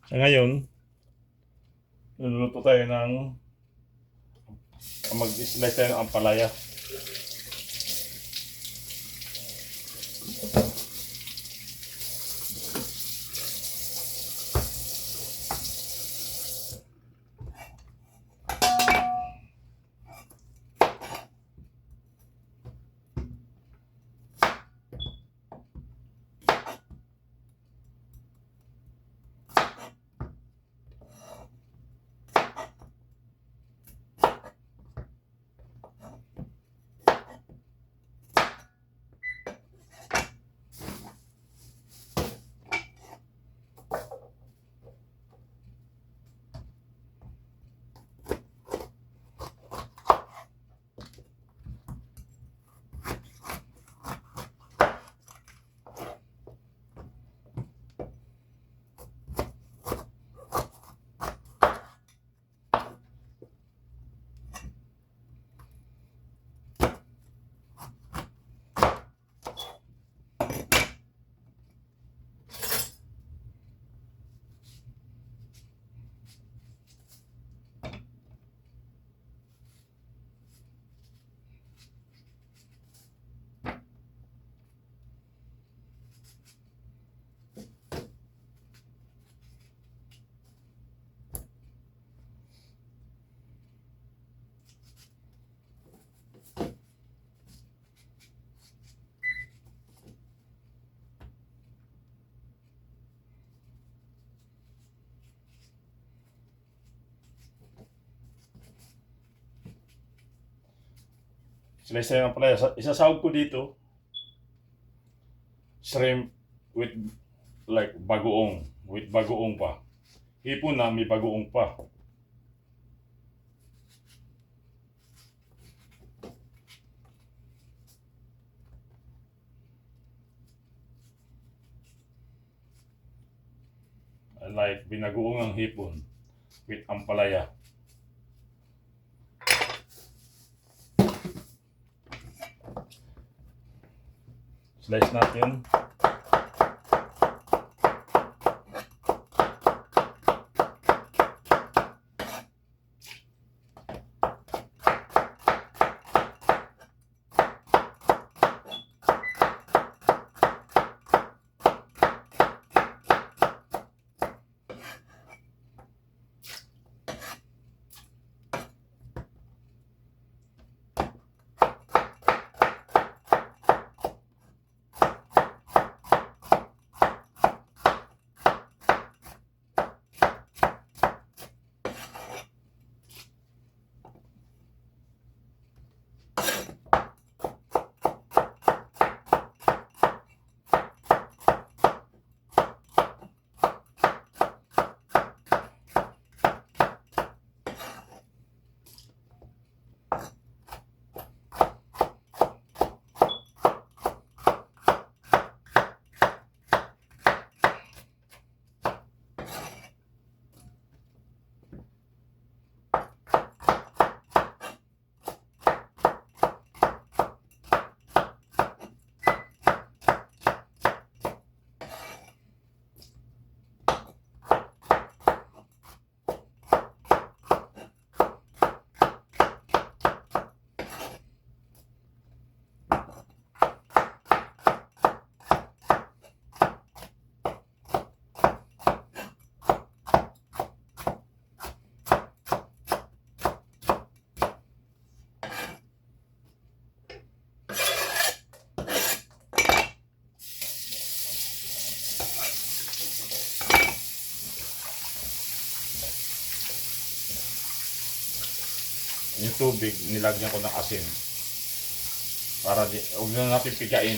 Sa ngayon, luluto tayo ng mag-slice tayo ng ampalaya. Slice tayo ng ampalaya. Isasahog ko dito, shrimp with like bagoong. With bagoong pa. Hipon na may bagoong pa. Like binagoong ang hipon with ampalaya. Slice natin. Yung tubig, nilagyan ko ng asin. Para huwag na natin pigain.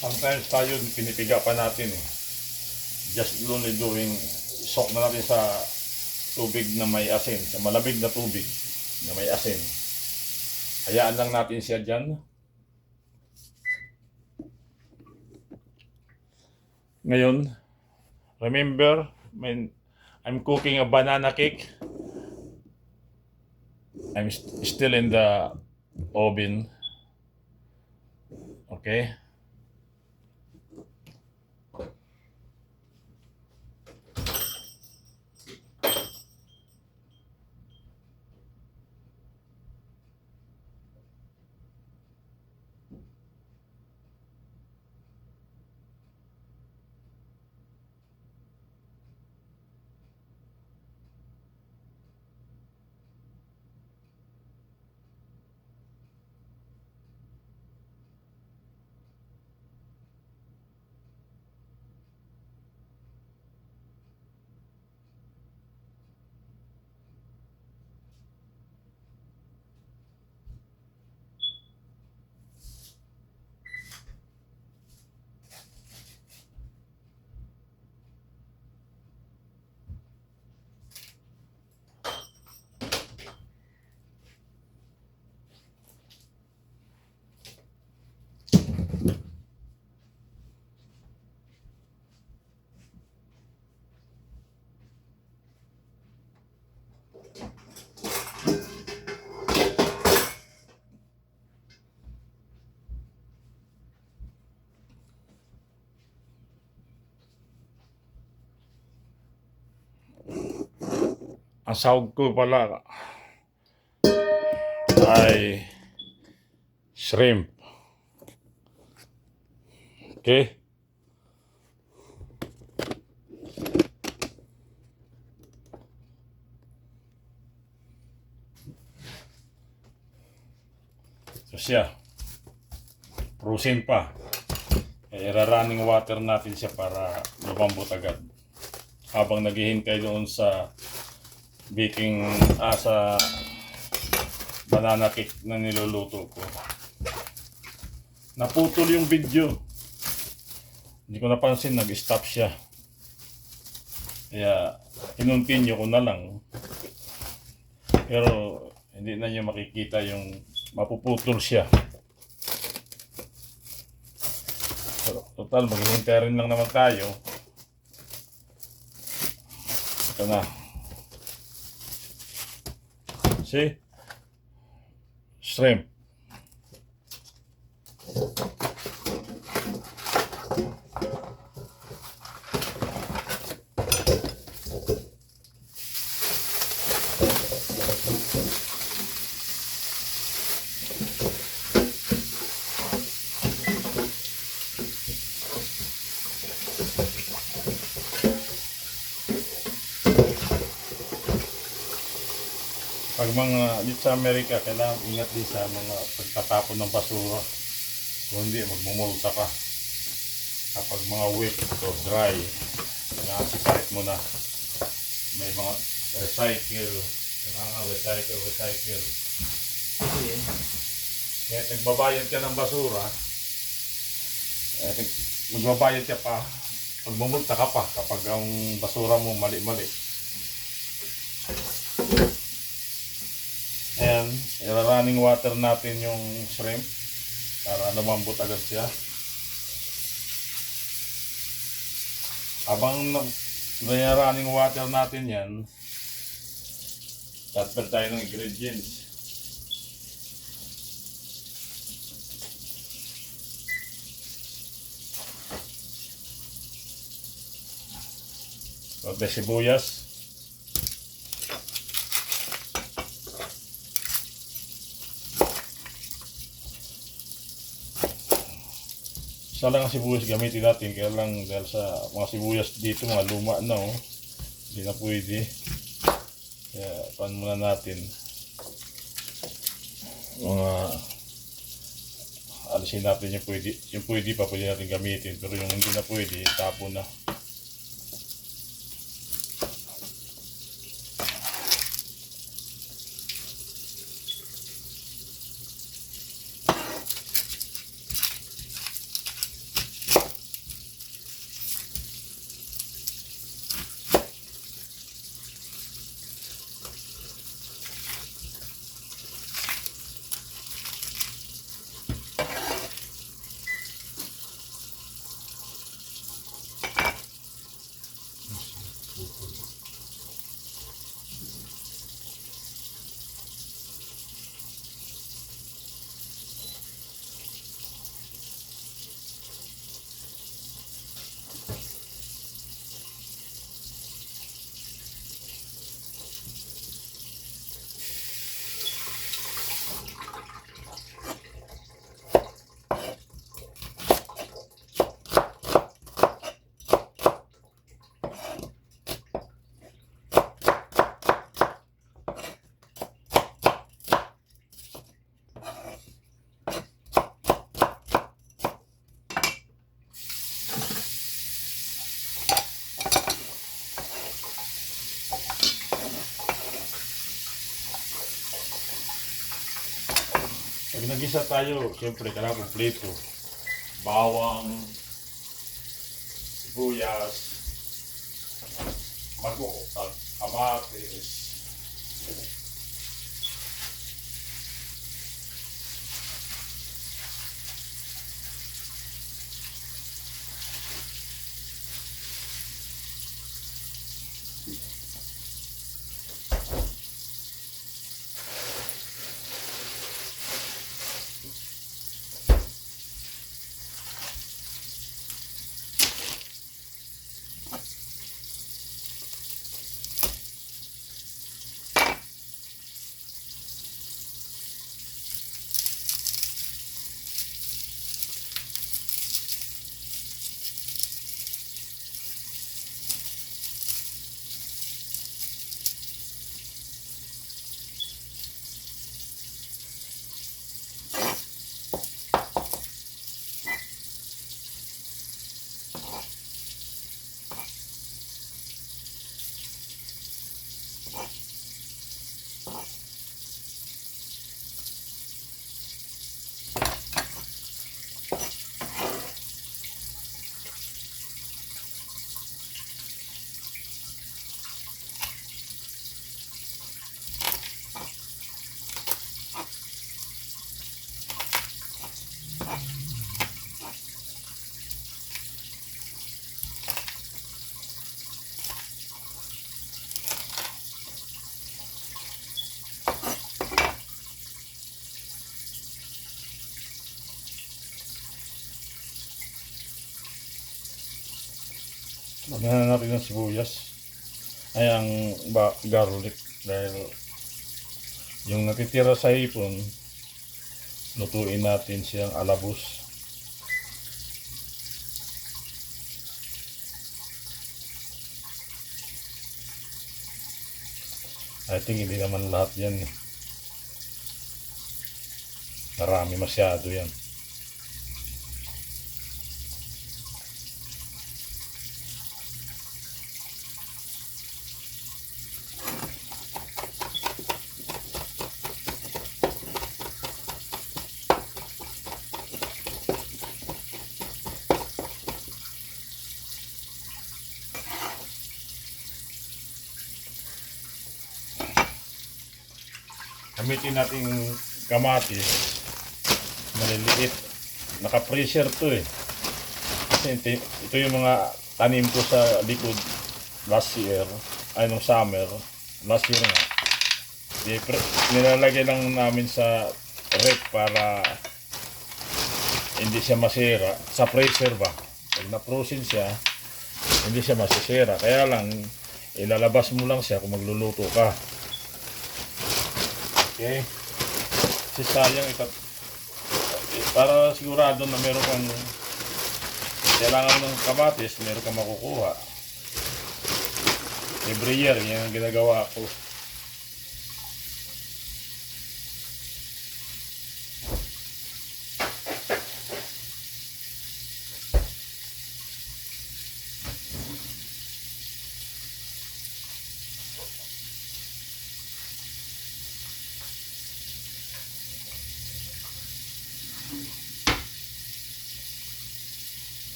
Sometimes tayo, pinipiga pa natin eh. Just only doing, soak na natin sa tubig na may asin. Sa malamig na tubig na may asin. Hayaan lang natin siya dyan. Ngayon, remember, I'm cooking a banana cake. I'm still in the oven. Okay? ang sahog ko pala ay shrimp. Okay? So siya, frozen pa. Running water natin siya para lumambot agad. Habang naghihintay doon sa baking, sa banana cake na niluluto ko. Naputol yung video. Hindi ko napansin, nag-stop siya. Kaya, kinontinue ko na lang. Pero, hindi na niyo makikita yung mapuputol siya. Pero, total, maghihintay rin lang naman tayo. Ito na. See? Shrimp. Pag mga dito sa Amerika, kailangan ingat din sa mga pagtatapon ng basura. Kung hindi, magmumulta ka. Kapag mga wet o dry, kailangan separate mo na. May mga recycle, kailangan recycle. Kaya nagbabayad ka ng basura, magbabayad ka pa, magmumulta ka pa kapag ang basura mo mali-mali. Ayan, running water natin yung shrimp para lumambot agad siya. Habang running water natin yan, tatper tayo ng ingredients. So, sibuyas. Isa lang ang sibuyas gamitin natin, kaya lang dahil sa mga sibuyas dito, mga luma na hindi na pwede. Kaya pan muna natin. Mga alisin natin yung pwede pa pwede natin gamitin, pero yung hindi na pwede, tapo na. Pag nag-isa tayo, siyempre kailangan kompleto. Bawang, sibuyas, bago, at kamatis. Lagyan na natin ng sibuyas. Ay, ang garlic. Dahil yung natitira sa hipon, lutuin natin siyang alabos. I think hindi naman lahat yan. Marami masyado yan. Gamitin natin kamatis. Maliliit. Naka-freezer to eh. Kasi ito yung mga tanim ko sa likod last year. Ay, nung summer. Last year nga. Nilalagay lang namin sa rep para hindi siya masira. Sa freezer ba? Pag na-frozen siya, hindi siya masisira. Kaya lang, ilalabas mo lang siya kung magluluto ka. Okay? Kasi sayang para sigurado na meron kang kailangan ng kamatis, meron kang makukuha. Every year, yan ang ginagawa ko.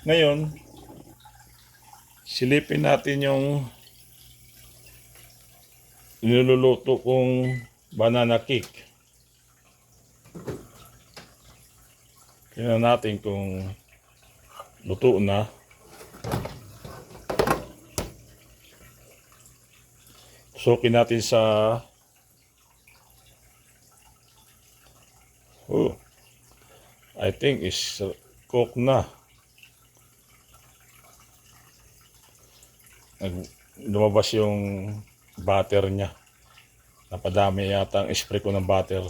Ngayon, silipin natin yung niluluto kong banana cake. Tingnan natin kung luto na. Sukin natin sa I think is cooked na. Lumabas yung butter niya. Napadami yata ang spray ko ng butter.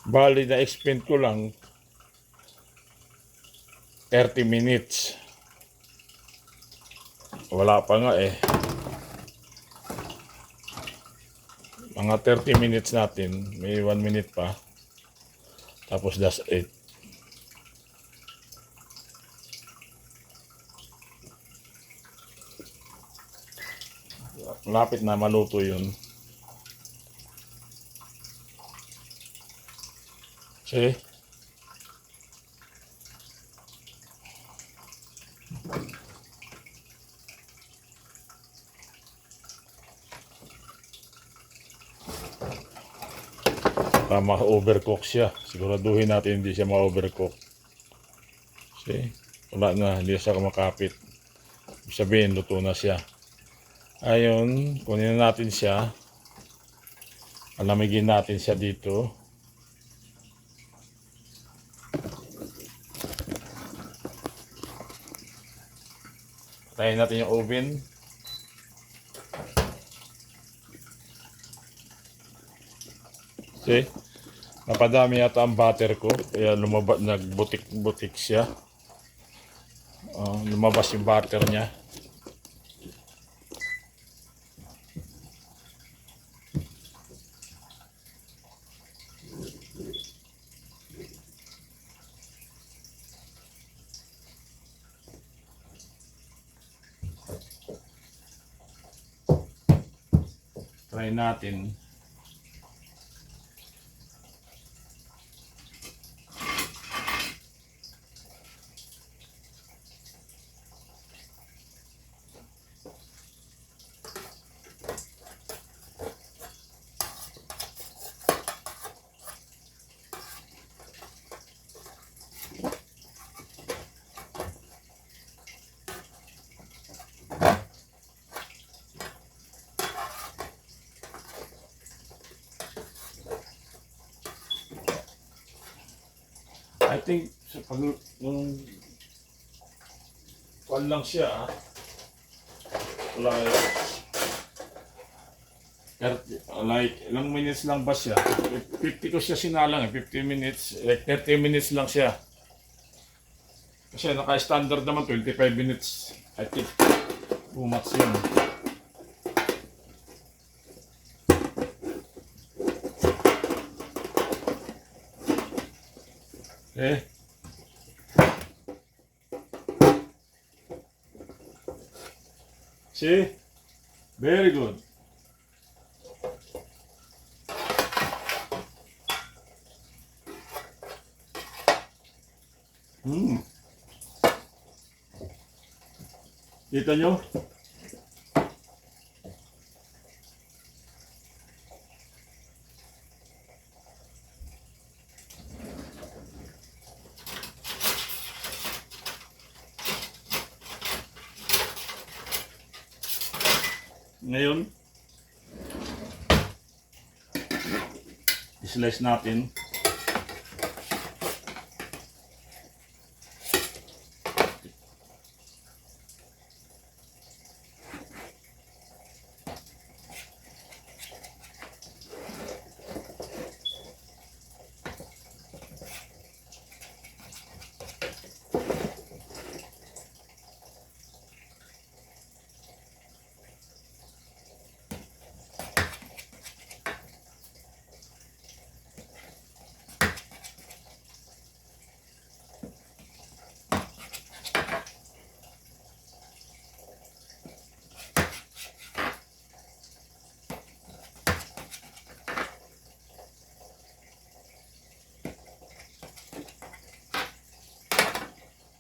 Bali na expend ko lang 30 minutes. Wala pa nga eh. Mga 30 minutes natin. May 1 minute pa. Tapos that's it. Malapit na maluto yun. See? Para ma-overcook siya. Siguraduhin natin hindi siya ma-overcook. See? Wala na, hindi siya kumakapit. Ibig sabihin, luto na siya. Ayun, kunin na natin siya. Alamigin natin siya dito. Patayin natin yung oven. See? Napadami yata ang butter ko. Kaya lumabas, nagbutik-butik siya. Lumabas yung butter niya. Try natin. I think sa pag nung kuwan lang siya like ilang minutes lang ba siya? 50 ko siya sinalang 50 minutes, like 30 minutes lang siya. Kasi naka-standard naman 25 minutes. I think too much yun. Okay. See? Very good. Kita nyo? Ngayon, slice natin.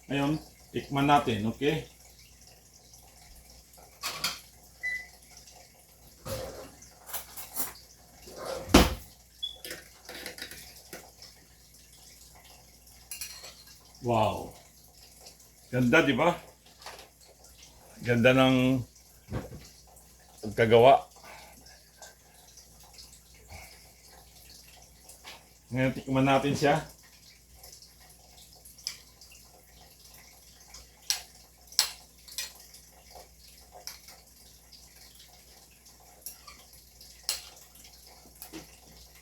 Ngayon, tikman natin, okay? Wow. Ganda, di ba? Ganda ng pagkagawa. Ngayon, tikman natin siya.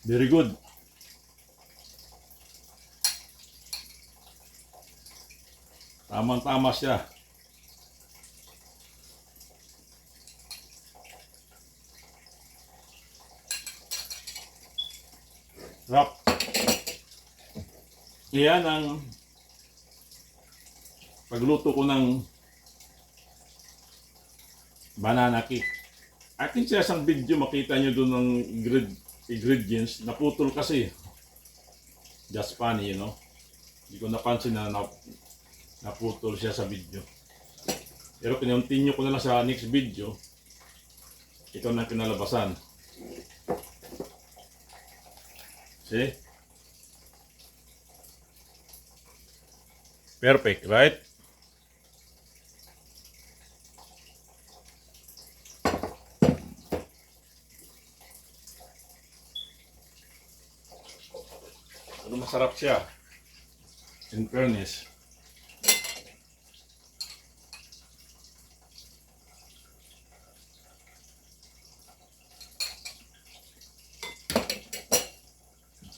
Very good. Tamang-tama siya. Sarap. Iyan ang pagluto ko ng banana cake. I think sa isang video makita nyo doon ng ingredients. Naputol kasi. Just funny, you know. Hindi ko napansin na naputol siya sa video. Pero kinontinue ko na lang sa next video. Ito na kinalabasan. See? Perfect, right? Ano masarap siya. In fairness.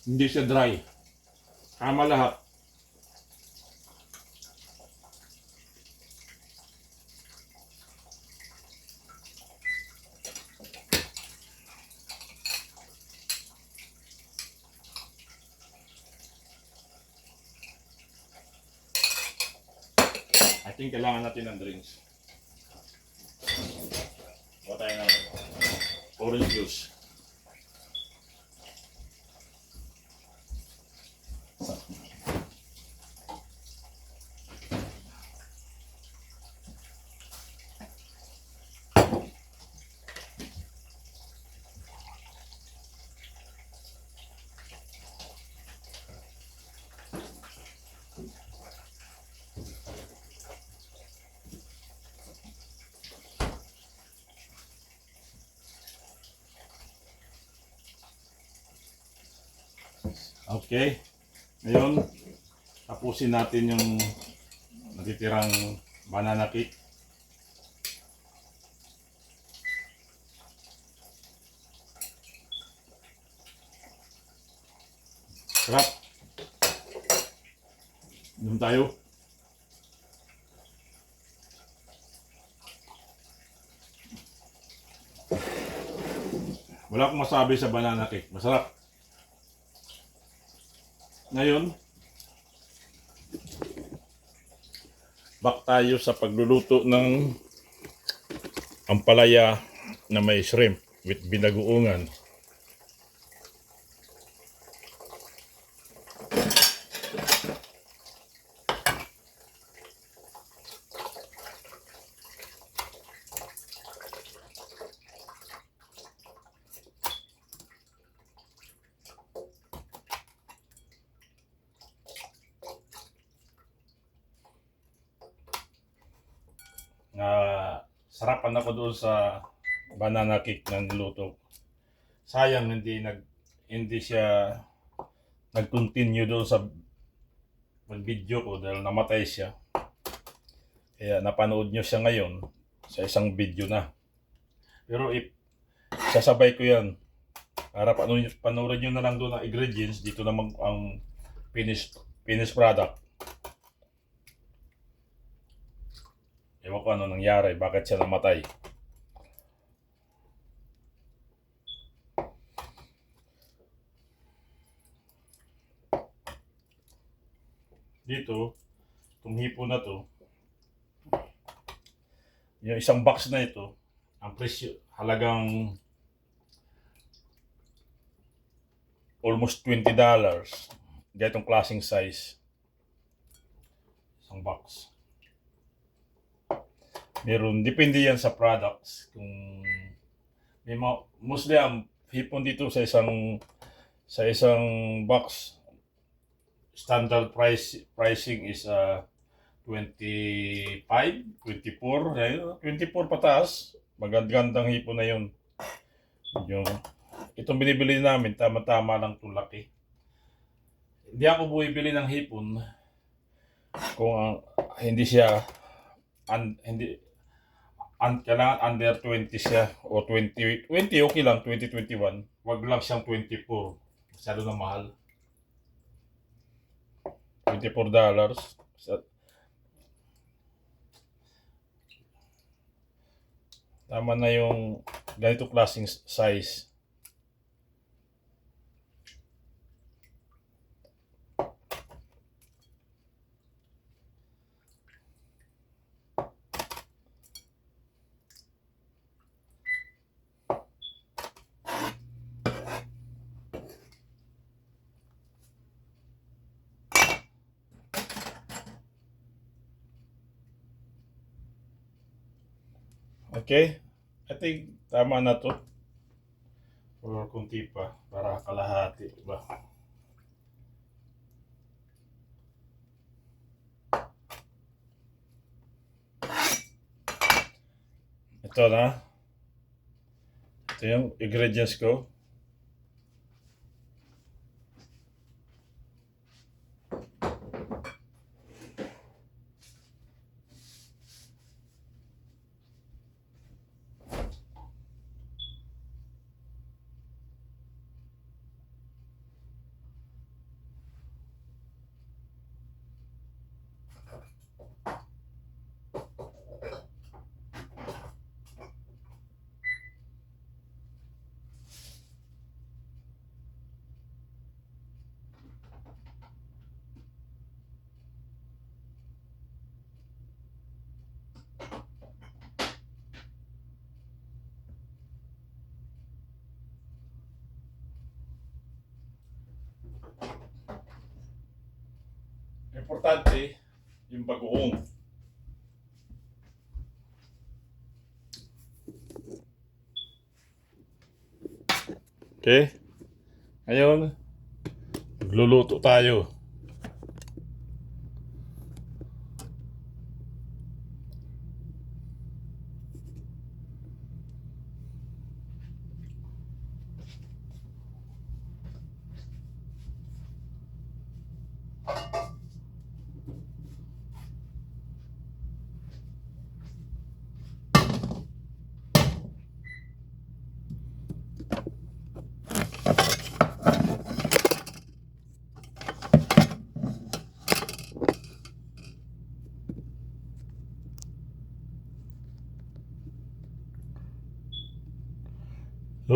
Hindi siya dry. Tama lahat. I think kailangan natin ng drinks. Kuha tayo ng orange juice. Okay. Ngayon, tapusin natin yung natitirang banana cake. Sarap. Inom tayo. Wala akong masabi sa banana cake. Masarap. Ngayon, back tayo sa pagluluto ng ampalaya na may shrimp with binagoongan. Sarapan ako doon sa banana cake na niluto. Sayang hindi siya nag-continue doon sa video ko dahil namatay siya. Kaya napanood nyo siya ngayon sa isang video na. Pero sasabay ko yan para panoorin nyo na lang doon ang ingredients. Dito naman ang finished product. Ewan ko ano nangyari, bakit siya namatay. Dito, itong hipo na to, yung isang box na ito, ang presyo, halagang almost $20. Ganitong klaseng size. Isang box. Meron, depende yan sa products. Kung may mostly ang hipon dito sa isang box, standard pricing is 25, 24, 24 pataas. Magandang hipon na yun. Itong binibili namin, tama-tama lang itong laki. Hindi ako bumibili ng hipon kung hindi siya kailangan under 20 siya o 20 okay lang, 2021. Wag lang siyang 24. Masyado na mahal. $24. Tama na yung ganito klaseng size. Okay, I think tama na to. Or kunti pa, para kalahati ba. Ito na. Ito yung ingredients ko. Importante yung bagoong. Okay? Ngayon, magluluto tayo.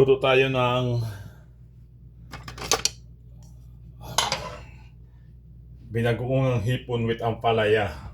Luto tayo ng binagoong hipon with ampalaya.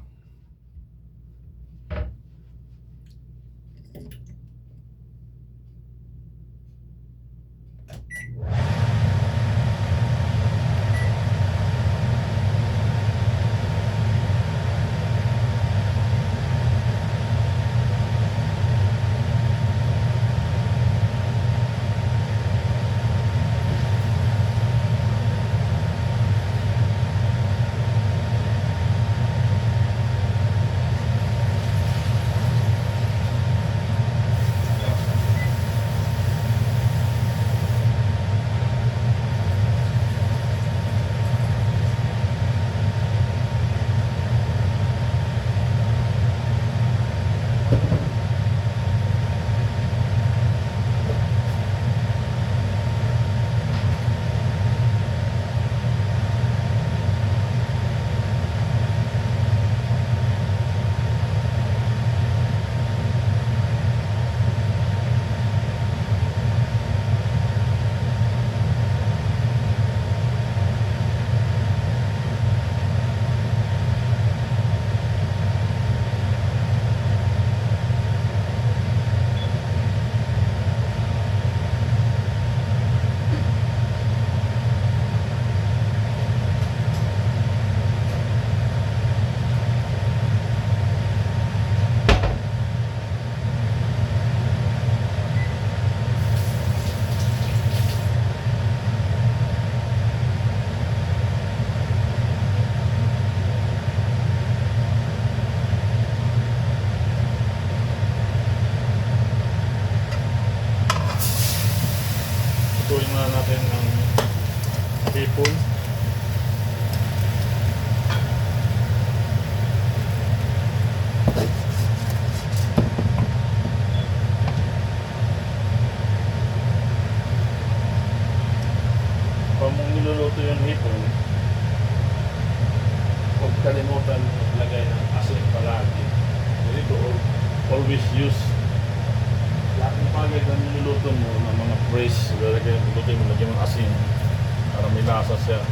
Tuloy na natin ang hipon. Kung niluluto yung hipon, huwag kalimutan maglagay ng asin palagi. Dito, always use lahat ng bagay na niluluto mo ng mga fresh, lalagay mo lagyan ng asin para may lasa siya.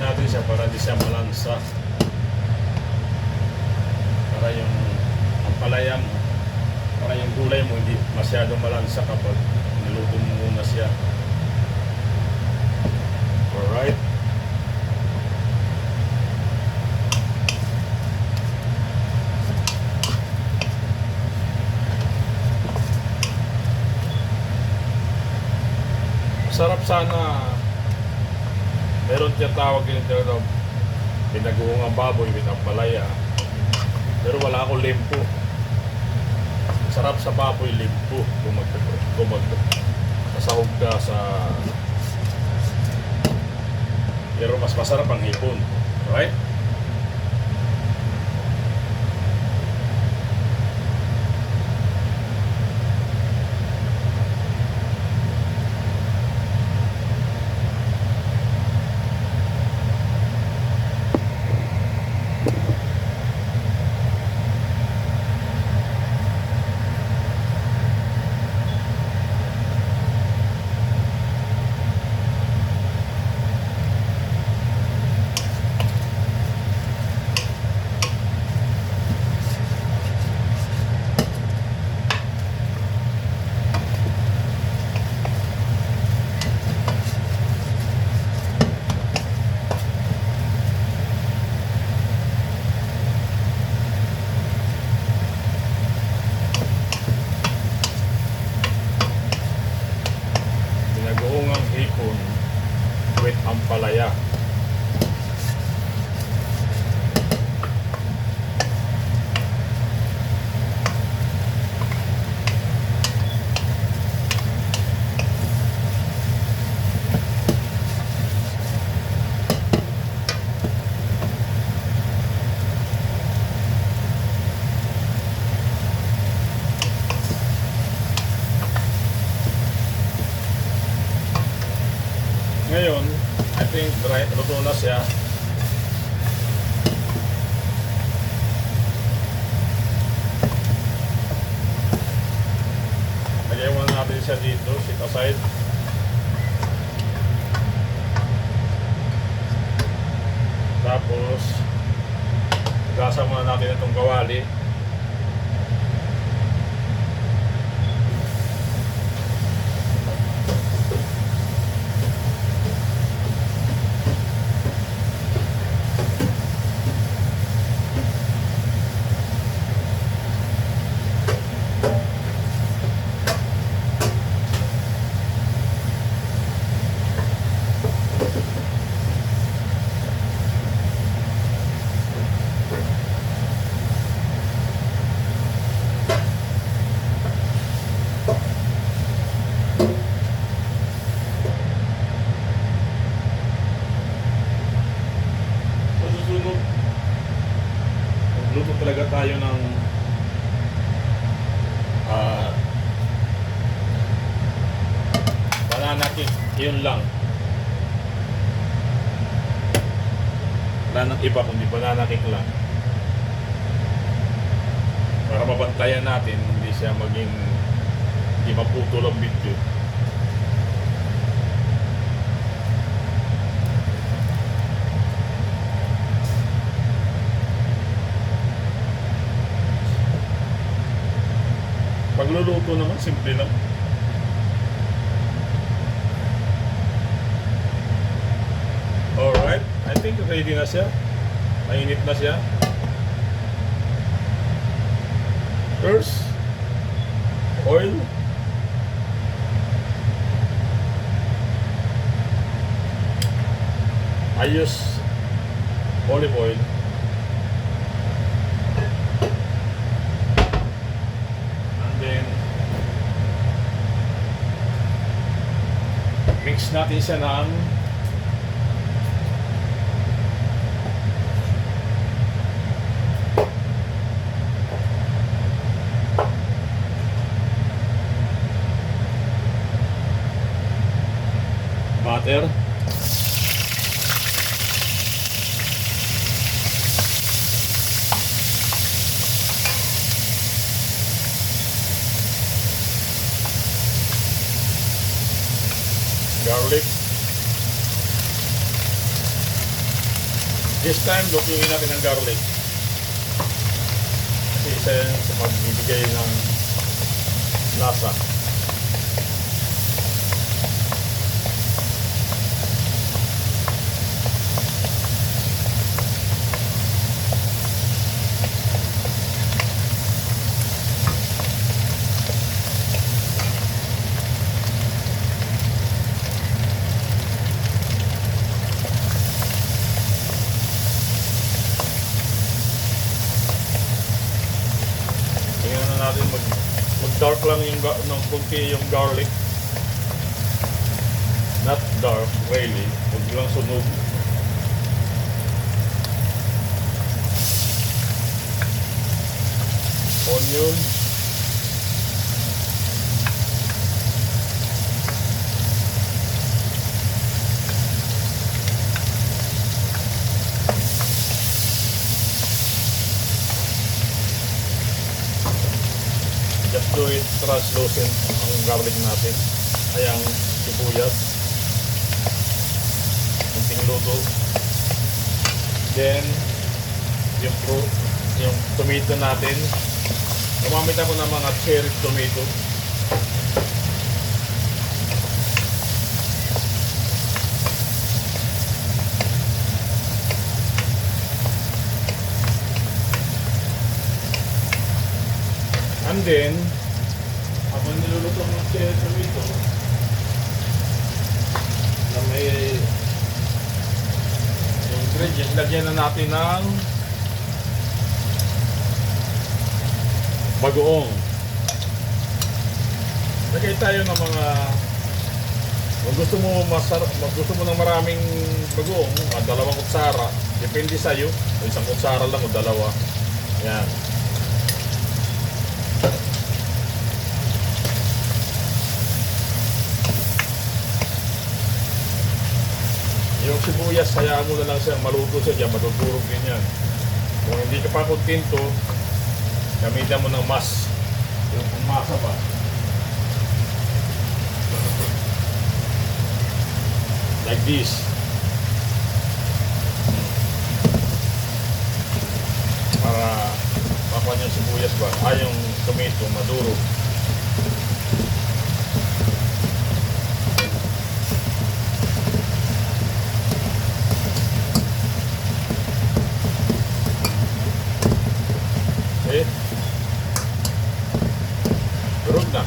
Natin siya para di siya malansa, para yung ampalaya mo, para yung gulay mo hindi masyadong malansa kapag niluto mo muna siya. Alright, sarap sana. Meron tiyatawag yung binagoong ang baboy with ampalaya. Pero wala akong limpo. Sarap sa baboy limpo kung masahog ka sa... Pero mas masarap ang hipon. Alright? garlic ampalaya. Ngayon, I think luto na siya. Lagyan muna natin siya dito, sit aside. Tapos, gasa muna natin itong kawali. Luto talaga tayo ng banana cake, yun lang. Wala nang iba kundi banana cake lang. Para mabantayan natin, hindi siya maging, hindi maputol ang video. Pagluluto naman, simple lang. Alright, I think ready na siya. Mainit na siya. First, oil. I use olive oil. Mix natin siya ng butter, garlic. This time, lutuin natin ang garlic. Kasi isa yan sa magbibigay ng lasa. Natin mag-dark lang yung ng kunti yung garlic, not dark really, huwag lang sunog. Onion, just do it translucent ang garlic natin, ay ang sibuyas, kunting luto. Then yung tomato natin, gumamit ako ng mga cherry tomato. And then, habang niluluto ng cherry tomato na may Lagyan na natin ng bagoong. Lagay tayo ng mga, kung gusto mo gusto mo ng maraming bagoong, dalawang kutsara, depende sa'yo, o isang kutsara lang o dalawa. Yan. Yung sibuyas, hayaan mo na lang siya, maluto siya dyan, matutulog din yan. Kung hindi ka pa kontento, gamitan mo ng mas. Yung masa pa. Like this. Para makuha yung sibuyas ba? Yung tomato, maduro. Eh, durog na.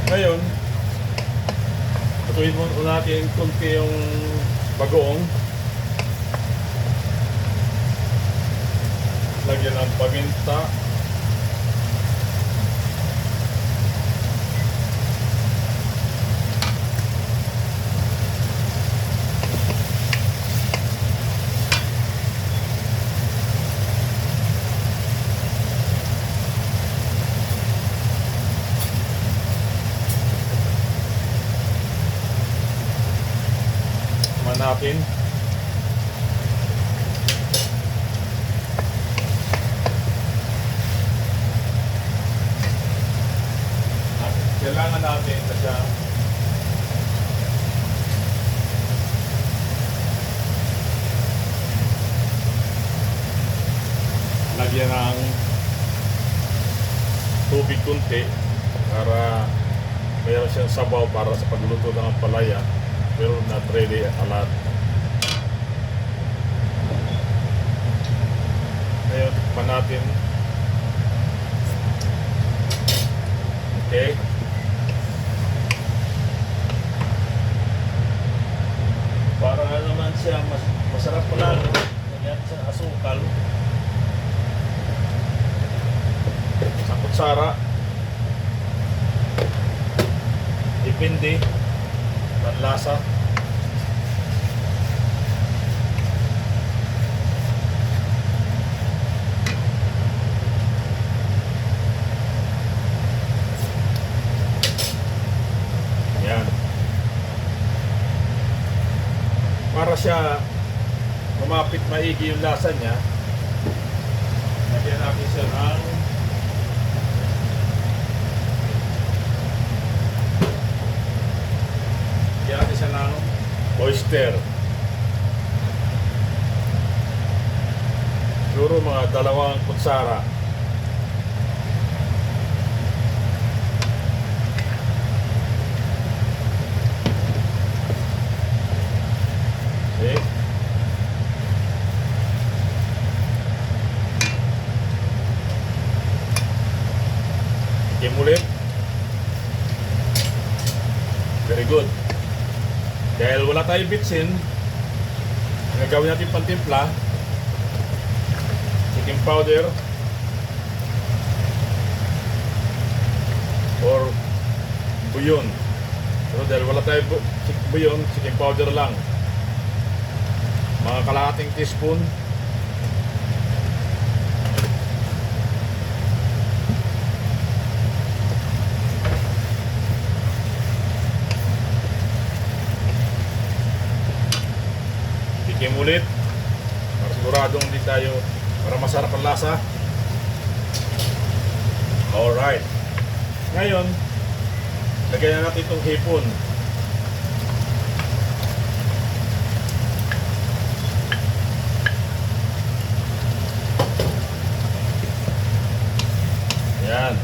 Ngayon, patuloy mo natin kunti yung bagoong. Lagyan ng paminta. Natin kailangan natin na siya lagyan ng tubig kunti para mayroon siyang sabaw para sa pagluluto ng ampalaya, pero not really a lot. Ngayon, tikman natin. Okay. Para naman siya masarap pala. Lagyan siya ng asukal. Isang kutsara. Depende. Panlasa. Yan. Para siya kumapit maigi yung lasa niya, lagyan natin siya ng oyster. Siguro mga 2 kutsara. Okay. Ikim ulit. Very good. Dahil wala tayong bitsin, ang gagawin natin pantimpla, chicken powder or buyon. Pero dahil wala tayong buyon, chicken powder lang. Mga kalahating teaspoon. Tikim ulit para siguradong hindi tayo, para masarap ang lasa. Alright, ngayon lagyan na natin itong hipon. Yan.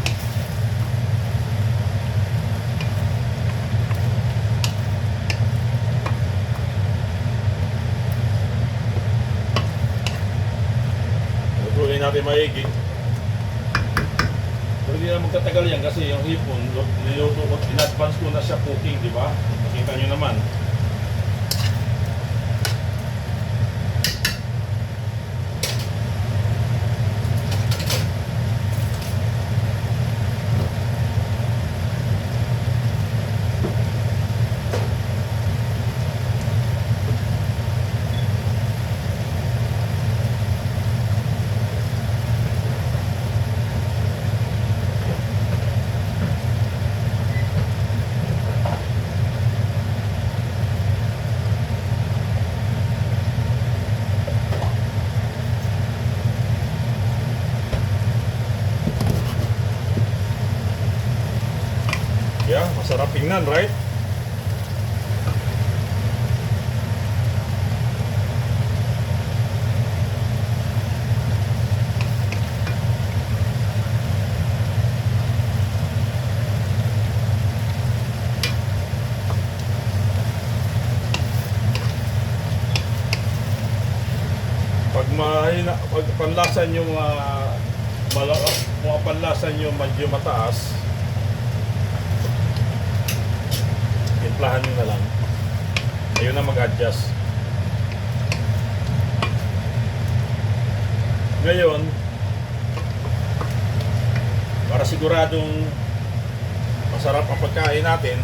natin maigi. Pero hindi na magtatagal yan kasi yung hipon, niluto ko, in-advance ko na siya cooking, di ba? Nakita nyo naman. Yeah, masarap tingnan, right? Pag mahina, pag panlasan yung mga panlasan yung medyo mataas, timplahan nyo na lang. Ayun na mag-adjust. Ngayon, para siguradong masarap ang pagkain natin,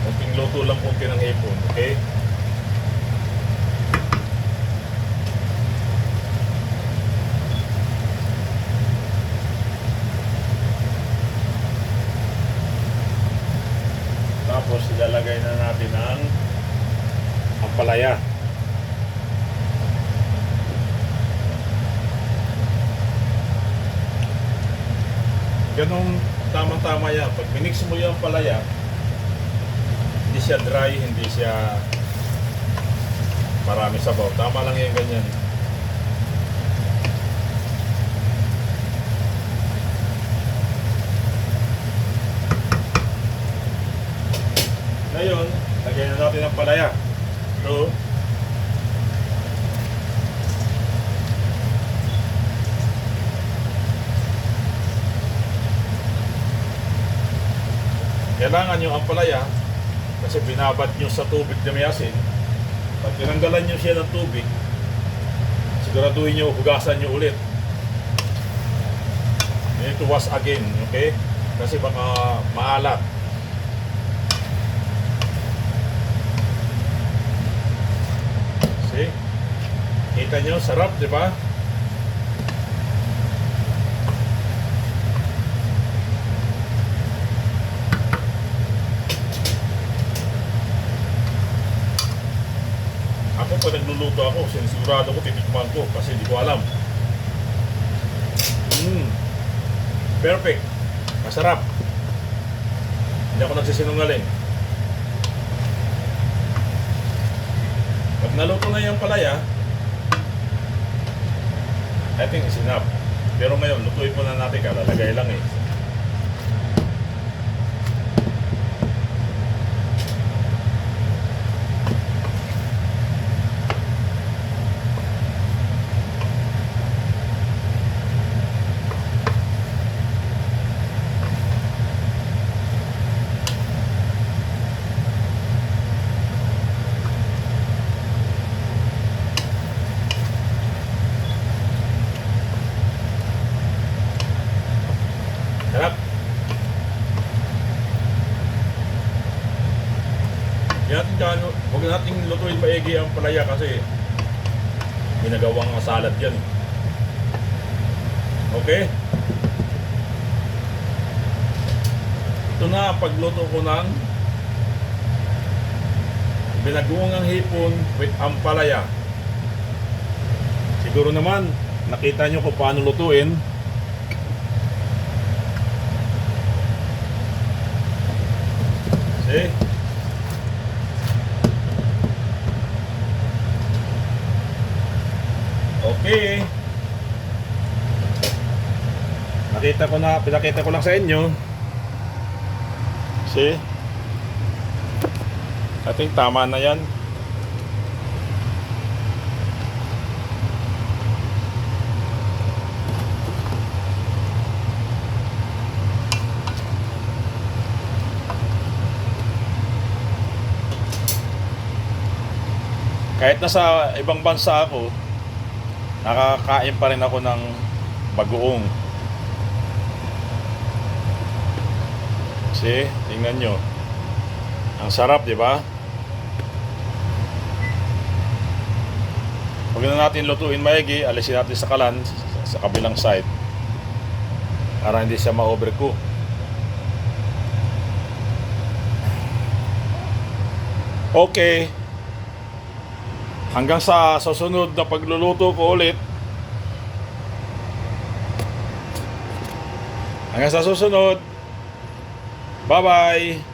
kunting luto lang kunti ng hipon, okay? Tapos ilalagay na natin ang ampalaya. Ganun tama-tama yan. Pag minix mo yung ampalaya, hindi siya dry, hindi siya marami sabaw. Tama lang yung ganyan. Ngayon, lagyan na natin ang palaya. So, kailangan nyo ang palaya kasi binabad nyo sa tubig na may asin. Pag tinanggalan nyo siya ng tubig, siguraduhin nyo, hugasan nyo ulit. You need to wash again, okay? Kasi baka maalat. See? Kita nyo, sarap, di ba? Ako pag nagluluto ako, sinisigurado ko, titikman ko kasi di ko alam. Perfect. Masarap. Hindi ako nagsisinungaling. Pag naluto na yung palaya, I think it's enough. Pero ngayon, lutuin muna natin, kalalagay lang eh. Sarap. Huwag natin lutuin maigi ang palaya kasi ginagawang salad yan. Okay? Ito na pagluto ko ng binagoongang hipon with ampalaya. Siguro naman nakita nyo kung paano lutuin. See? Okay. Pinakita ko lang sa inyo. See? I think tama na yan. Kahit nasa ibang bansa ako, nakakain pa rin ako ng bagoong. See, tingnan nyo. Ang sarap, di ba? Huwag na natin lutuin maigi, alisin natin sa kalan, sa kabilang side, para hindi siya ma-overcook. Okay. Hanggang sa susunod na pagluluto ko ulit. Hanggang sa susunod. Bye-bye.